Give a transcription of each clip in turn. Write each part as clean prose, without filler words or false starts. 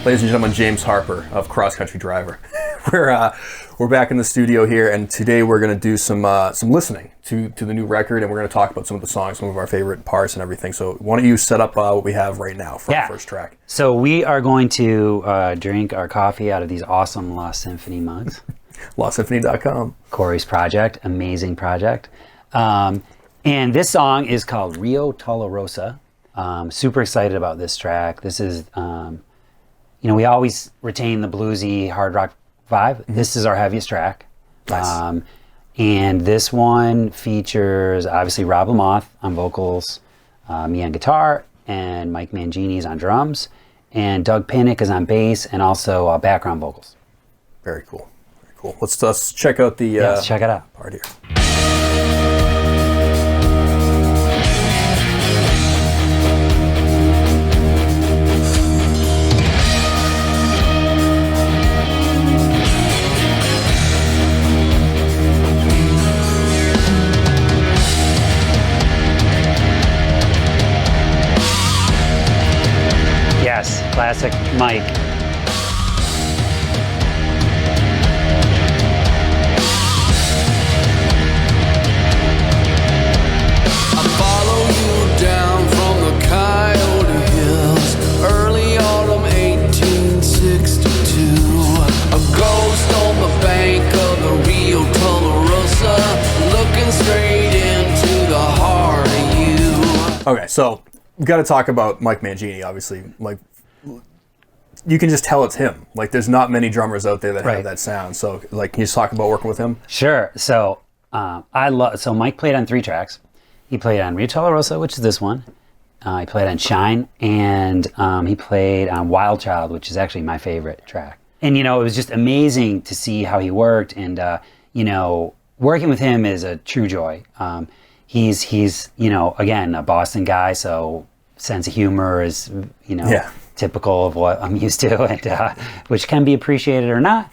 Ladies and gentlemen, James Harper of Cross Country Driver. We're back in the studio here, and today we're going to do some listening to the new record, and we're going to talk about some of the songs, some of our favorite parts and everything. So why don't you set up what we have right now for our first track? So we are going to drink our coffee out of these awesome Lost Symphony mugs. LostSymphony.com. Cory's project, amazing project. And this song is called Rio Talerosa. Super excited about this track. This is, we always retain the bluesy hard rock vibe. Mm-hmm. This is our heaviest track. Nice. And this one features obviously Rob Lamothe on vocals, me on guitar, and Mike Mangini is on drums, and Doug Pinnick is on bass and also background vocals. Very cool. Very cool. Let's check out the let's check it out. Part here. Classic Mike. I follow you down from the Coyote Hills, early autumn 1862. A ghost on the bank of the Rio Tularosa, looking straight into the heart of you. Okay, so we've got to talk about Mike Mangini, obviously. Like, you can just tell it's him. Like, there's not many drummers out there that have that sound. So, like, can you just talk about working with him? Sure. So, So Mike played on 3 tracks. He played on Rio Talerosa, which is this one. He played on Shine, and he played on Wild Child, which is actually my favorite track. And it was just amazing to see how he worked. And working with him is a true joy. He's again, a Boston guy, so sense of humor is typical of what I'm used to, and which can be appreciated or not.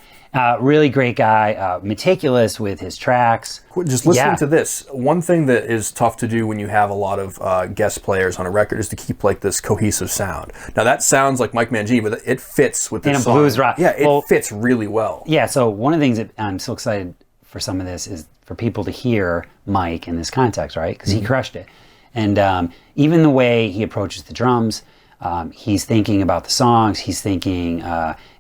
Really great guy, meticulous with his tracks. Just listening to this, one thing that is tough to do when you have a lot of guest players on a record is to keep like this cohesive sound. Now that sounds like Mike Mangini, but it fits with this in a song. blues rock. Yeah, it fits really well. Yeah, so one of the things that I'm so excited for some of this is for people to hear Mike in this context, right? Because he crushed it. And even the way he approaches the drums, he's thinking about the songs. He's thinking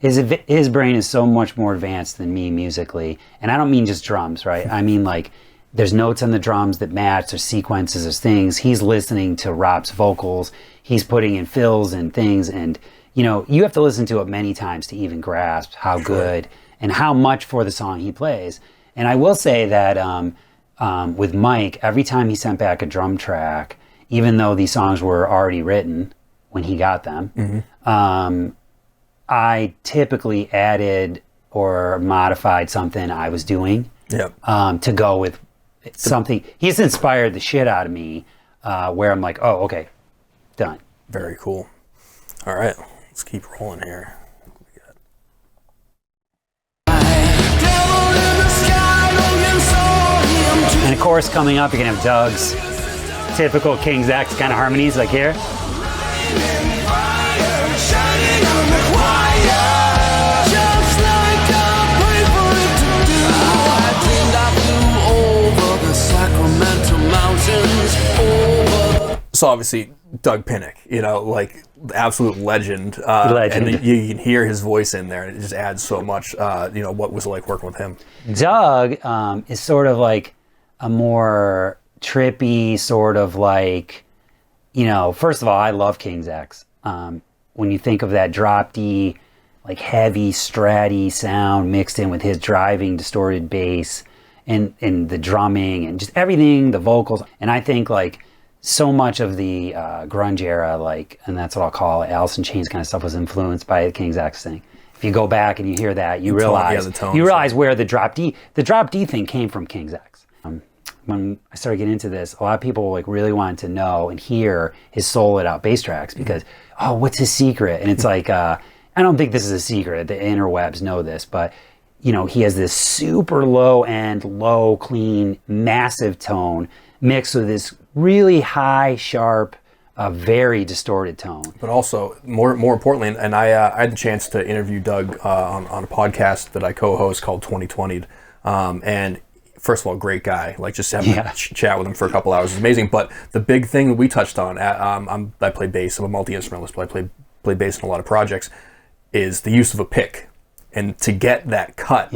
his brain is so much more advanced than me musically, and I don't mean just drums, right? I mean like there's notes on the drums that match. There's sequences. There's things. He's listening to Rob's vocals. He's putting in fills and things, and you have to listen to it many times to even grasp how good and how much for the song he plays. And I will say that with Mike, every time he sent back a drum track, even though these songs were already written when he got them, I typically added or modified something I was doing to go with something. He's inspired the shit out of me where I'm like, oh, okay, done. Very cool. All right, let's keep rolling here. And of course, coming up, you're gonna have Doug's typical King's X kind of harmonies, like here. So obviously, Doug Pinnick, like the absolute legend. And you can hear his voice in there, and it just adds so much. What was it like working with him? Doug is sort of like a more trippy sort of like, first of all, I love King's X. When you think of that drop D, like heavy stratty sound mixed in with his driving distorted bass and the drumming and just everything, the vocals. And I think like so much of the grunge era, and that's what I'll call it, Alice in Chains kind of stuff was influenced by the King's X thing. If you go back and you hear that, you realize where the drop D thing came from King's X. When I started getting into this, a lot of people like really wanted to know and hear his soloed out bass tracks because, what's his secret? And it's like, I don't think this is a secret. The interwebs know this, but he has this super low end, low, clean, massive tone mixed with this really high, sharp a very distorted tone. But also, more importantly, and I had the chance to interview Doug on a podcast that I co-host called 2020, and first of all, great guy. Like, just having a chat with him for a couple hours is amazing. But the big thing that we touched on, I play bass. I'm a multi-instrumentalist, but I play bass in a lot of projects, is the use of a pick. And to get that cut,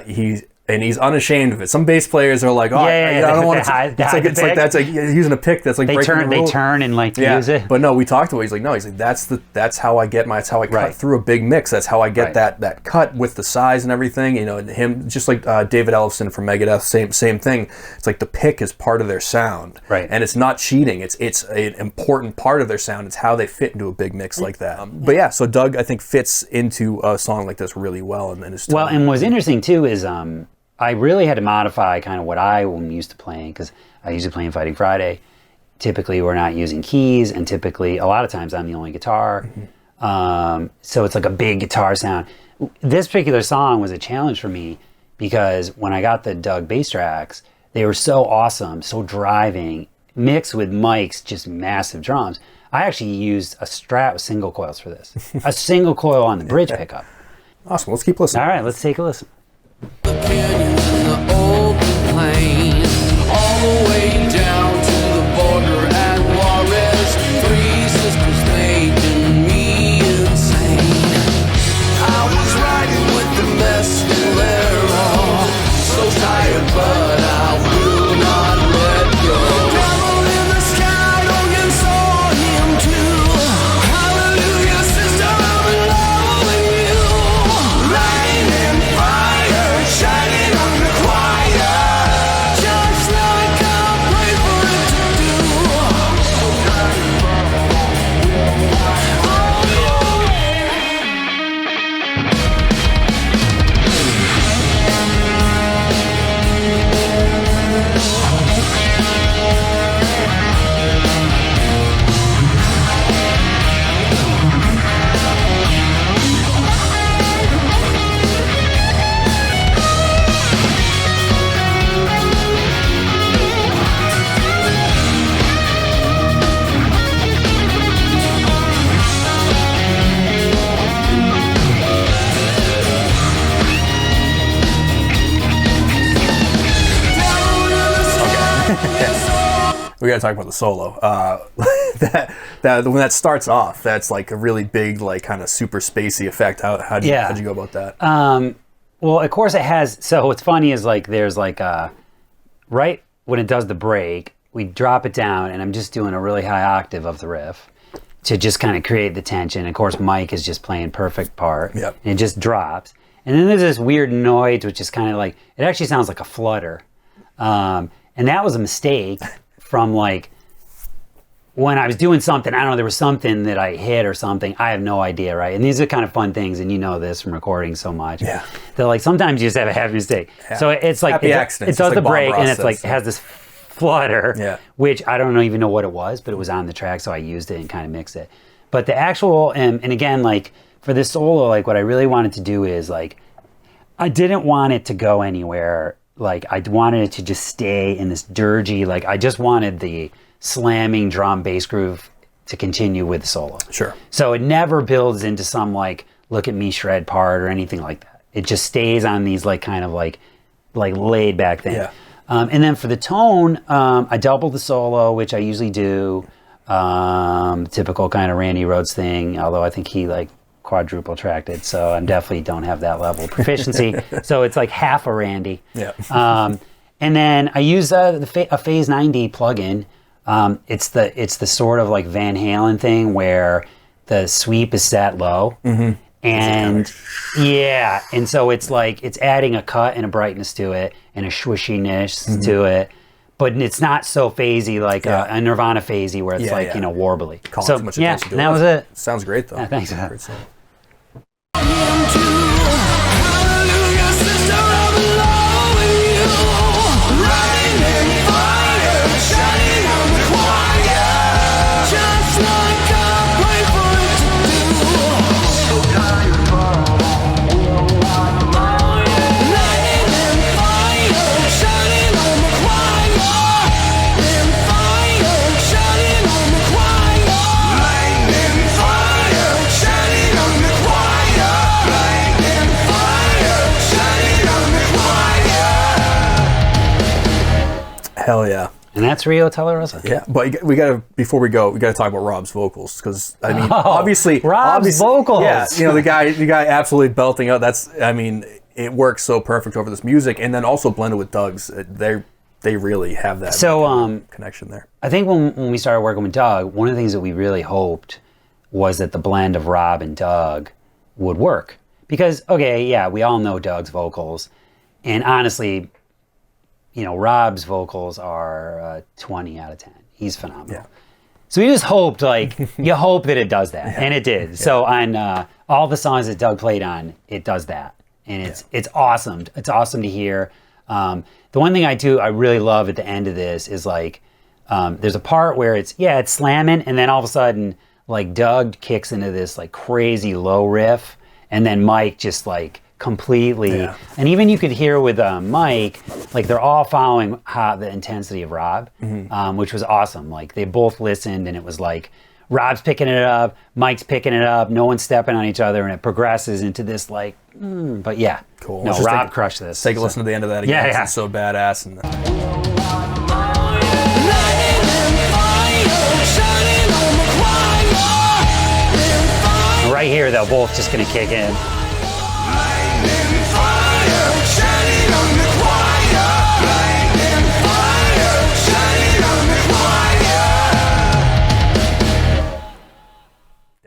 he's unashamed of it. Some bass players are like, I don't want to. It's like that's like using a pick. That's like they turn and like to use it. But no, we talked to him. He's like, no, that's how I get that's how I cut through a big mix. That's how I get that cut with the size and everything. You know, and him, just like David Ellefson from Megadeth, same thing. It's like the pick is part of their sound, right? And it's not cheating. It's an important part of their sound. It's how they fit into a big mix like that. But yeah, so Doug, I think, fits into a song like this really well. And what's interesting too is I really had to modify kind of what I am used to playing, because I usually play in Fighting Friday. Typically, we're not using keys, and typically, a lot of times, I'm the only guitar. So it's like a big guitar sound. This particular song was a challenge for me, because when I got the dUg bass tracks, they were so awesome, so driving, mixed with Mike's just massive drums. I actually used a Strat with single coils for this. A single coil on the bridge pickup. Awesome. Let's keep listening. All right, let's take a listen. The canyons and the open plain, all the way down to the border at Juarez. Three sisters making me insane. I was riding with the mescalero, so tired but I will not let go. Devil in the sky, Logan saw him too. Hallelujah, sister, I'm in love with you. Light and fire, shining on the choir, just like I prayed for it to do. We got to talk about the solo. That when that starts off, that's like a really big, like, kind of super spacey effect. How'd you go about that? Well, of course it has. So what's funny is, like, there's like right when it does the break, we drop it down, and I'm just doing a really high octave of the riff to just kind of create the tension. Of course, Mike is just playing perfect part. Yep. And it just drops. And then there's this weird noise, which is kind of like, it actually sounds like a flutter. And that was a mistake from, like, when I was doing something, I don't know, there was something that I hit or something. I have no idea, right? And these are kind of fun things, and you know this from recording so much. Yeah. That, like, sometimes you just have a happy mistake. Yeah. So it's like, it does like the break, Bob Ross and it's like, it has this flutter, which I don't even know what it was, but it was on the track, so I used it and kind of mixed it. But the actual, and again, like, for this solo, like, what I really wanted to do is, like, I didn't want it to go anywhere. Like, I wanted it to just stay in this dirgy, like, I just wanted the slamming drum bass groove to continue with the solo. Sure. So it never builds into some, like, look at me shred part or anything like that. It just stays on these, like, kind of like laid back thing. Yeah. And then for the tone, I doubled the solo, which I usually do. Typical kind of Randy Rhoads thing, although I think he, like, quadruple tracked it, so I definitely don't have that level of proficiency. So it's like half a Randy. Yeah. And then I use a Phase 90 plugin. It's the sort of like Van Halen thing where the sweep is set low. Mm-hmm. And and so it's like it's adding a cut and a brightness to it and a swishiness to it. But it's not so phasey like a Nirvana phasey where it's you know, warbly. Calling too much attention to it. That was it. Sounds great though. Thanks. Great song. Shining on the choir. Hell yeah. And that's Rio Talerosa. Yeah, but we gotta, before we go, we gotta talk about Rob's vocals, because I mean, obviously, Rob's vocals. Yeah, you know, the guy absolutely belting out. That's, I mean, it works so perfect over this music, and then also blended with Doug's. They really have that connection there. I think when we started working with Doug, one of the things that we really hoped was that the blend of Rob and Doug would work, because okay, yeah, we all know Doug's vocals, and honestly, you know, Rob's vocals are 20 out of 10. He's phenomenal. Yeah. So we just hoped, like, you hope that it does that. And it did. Yeah. So on all the songs that Doug played on, it does that. And it's awesome. It's awesome to hear. The one thing I really love at the end of this is, like, there's a part where it's slamming, and then all of a sudden, like, Doug kicks into this, like, crazy low riff, and then Mike just, like, completely, and even you could hear with Mike, like, they're all following the intensity of Rob, which was awesome. Like, they both listened, and it was like Rob's picking it up, Mike's picking it up, no one's stepping on each other, and it progresses into this, like, but yeah, cool. No, Rob crushed this. Take a listen to the end of that again. Yeah. It's so badass. And right here, they're both just gonna kick in.